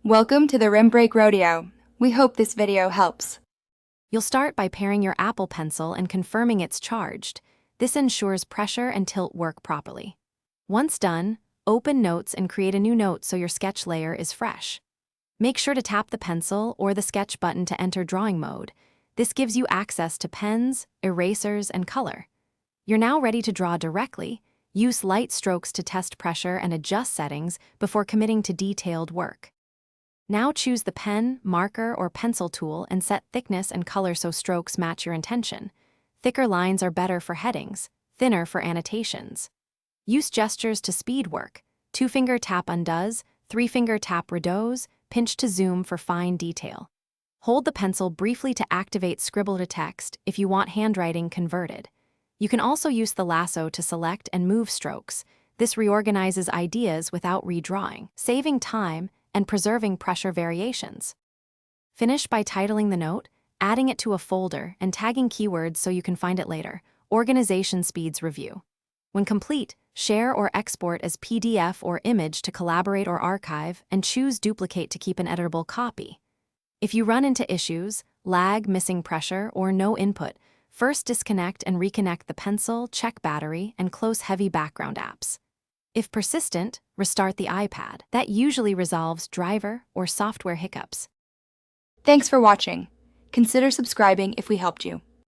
Welcome to the Rim Break Rodeo. We hope this video helps. You'll start by pairing your Apple Pencil and confirming it's charged. This ensures pressure and tilt work properly. Once done, open Notes and create a new note so your sketch layer is fresh. Make sure to tap the pencil or the sketch button to enter drawing mode. This gives you access to pens, erasers, and color. You're now ready to draw directly. Use light strokes to test pressure and adjust settings before committing to detailed work. Now choose the pen, marker, or pencil tool and set thickness and color so strokes match your intention. Thicker lines are better for headings, thinner for annotations. Use gestures to speed work. 2-finger tap undoes, 3-finger tap redoes, pinch to zoom for fine detail. Hold the pencil briefly to activate scribble to text if you want handwriting converted. You can also use the lasso to select and move strokes. This reorganizes ideas without redrawing, saving time and preserving pressure variations. Finish by titling the note, adding it to a folder, and tagging keywords so you can find it later. Organization speeds review. When complete, share or export as PDF or image to collaborate or archive, and choose Duplicate to keep an editable copy. If you run into issues, lag, missing pressure, or no input, first disconnect and reconnect the pencil, check battery, and close heavy background apps. If persistent, restart the iPad. That usually resolves driver or software hiccups. Thanks for watching. Consider subscribing if we helped you.